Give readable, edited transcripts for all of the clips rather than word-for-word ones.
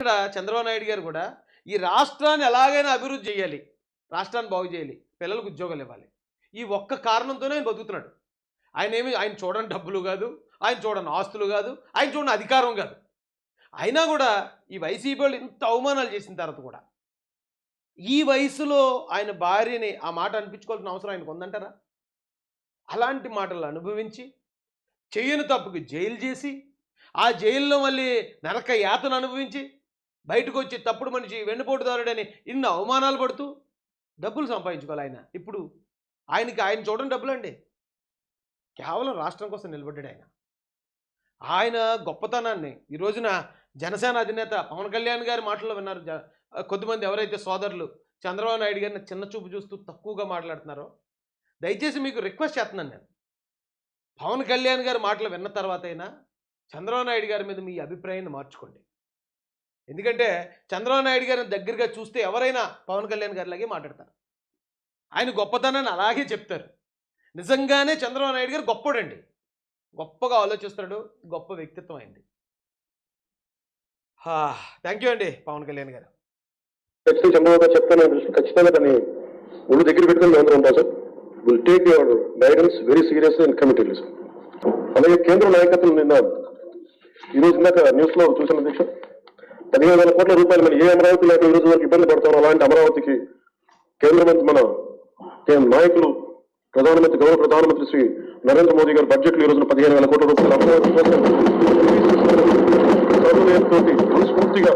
ఇక్కడ చంద్రబాబు నాయుడు గారు కూడా ఈ రాష్ట్రాన్ని ఎలాగైనా అభివృద్ధి చేయాలి, రాష్ట్రాన్ని బాగు చేయాలి, పిల్లలకు ఉద్యోగాలు ఇవ్వాలి. ఈ ఒక్క కారణంతోనే ఆయన బతుకుతున్నాడు. ఆయన చూడని డబ్బులు కాదు, ఆయన చూడని ఆస్తులు కాదు, ఆయన చూడని అధికారం కాదు. అయినా కూడా ఈ వైసీపీ వాళ్ళు ఇంత అవమానాలు చేసిన తర్వాత కూడా ఈ వయసులో ఆయన భార్యని ఆ మాట అనిపించుకోవాల్సిన అవసరం ఆయనకు ఉందంటారా? అలాంటి మాటలు అనుభవించి చెయ్యని తప్పుకి జైలు చేసి ఆ జైల్లో మళ్ళీ నరక యాతను అనుభవించి బయటకు వచ్చి తప్పుడు మనిషి వెన్నుపోటుదారుడని ఇన్ని అవమానాలు పడుతూ డబ్బులు సంపాదించుకోవాలి ఆయన. ఇప్పుడు ఆయన చూడండి డబ్బులు అండి, కేవలం రాష్ట్రం కోసం నిలబడ్డాడు ఆయన. ఆయన గొప్పతనాన్ని ఈ రోజున జనసేన అధినేత పవన్ కళ్యాణ్ గారి మాటల్లో విన్నారు. కొద్దిమంది ఎవరైతే సోదరులు చంద్రబాబు నాయుడు గారిని చిన్న చూపు చూస్తూ తక్కువగా మాట్లాడుతున్నారో, దయచేసి మీకు రిక్వెస్ట్ చేస్తున్నాను నేను, పవన్ కళ్యాణ్ గారి మాటలు విన్న తర్వాత అయినా చంద్రబాబు నాయుడు గారి మీద మీ అభిప్రాయాన్ని మార్చుకోండి. ఎందుకంటే చంద్రబాబు నాయుడు గారిని దగ్గరగా చూస్తే ఎవరైనా పవన్ కళ్యాణ్ గారిలాగే మాట్లాడతారు, ఆయన గొప్పతనాన్ని అలాగే చెప్తారు. నిజంగానే చంద్రబాబు నాయుడు గారు గొప్పడండి, గొప్పగా ఆలోచిస్తాడు, గొప్ప వ్యక్తిత్వం అయింది. థ్యాంక్ యూ అండి పవన్ కళ్యాణ్ గారు. చంద్రబాబు గారు చెప్తాను, ఖచ్చితంగా దాన్ని ఒళ్ళు దగ్గర పెట్టుకుని మేము ఉంటాం sir. Will take your guidance very serious and committedly sir. అలాగే కేంద్ర నాయకత్వం నిన్న ఈరోజు ఇందాక న్యూస్ లో చూసిన అధ్యక్ష 15,000 కోట్ల రూపాయలు మనం ఏ అమరావతి లేక ఈ రోజు వరకు ఇబ్బంది పడతాం, అలాంటి అమరావతికి కేంద్ర మంత్రి మన నాయకులు గౌరవ ప్రధానమంత్రి శ్రీ నరేంద్ర మోదీ గారు బడ్జెట్ లో ఈ రోజున 15,000 కోట్ల రూపాయలు అమరావతి కోసం మనస్ఫూర్తిగా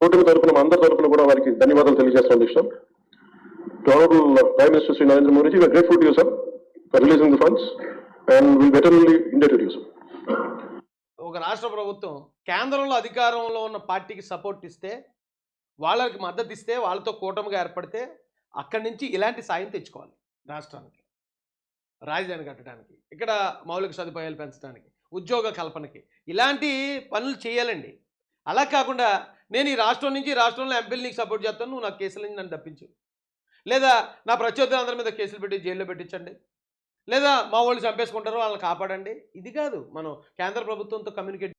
కూటమి తరఫున అందరి తరఫున కూడా వారికి ధన్యవాదాలు తెలియజేస్తాం అధ్యక్ష. To Honorable Prime Minister Sri Narendra Modi ji, we are grateful to you, sir, for releasing the funds, and we will eternally indebted to you, sir. ఒక రాష్ట్ర ప్రభుత్వం కేంద్రంలో అధికారంలో ఉన్న పార్టీకి సపోర్ట్ ఇస్తే, వాళ్ళకి మద్దతు ఇస్తే, వాళ్ళతో కూటమిగా ఏర్పడితే అక్కడి నుంచి ఇలాంటి సాయం తెచ్చుకోవాలి. రాష్ట్రానికి రాజధాని కట్టడానికి, ఇక్కడ మౌలిక సదుపాయాలు పెంచడానికి, ఉద్యోగ కల్పనకి ఇలాంటి పనులు చేయాలండి. అలా కాకుండా నేను ఈ రాష్ట్రం నుంచి రాష్ట్రంలో ఎంపీలు నీకు సపోర్ట్ చేస్తాను, నువ్వు నాకు కేసుల నుంచి నన్ను తప్పించు, లేదా నా ప్రత్యర్థులందరి మీద కేసులు పెట్టి జైల్లో పెట్టించండి, లేదా మా వాళ్ళు చంపేసుకుంటారో వాళ్ళని కాపాడండి. ఇది కాదు మనం కేంద్ర ప్రభుత్వంతో కమ్యూనికేట్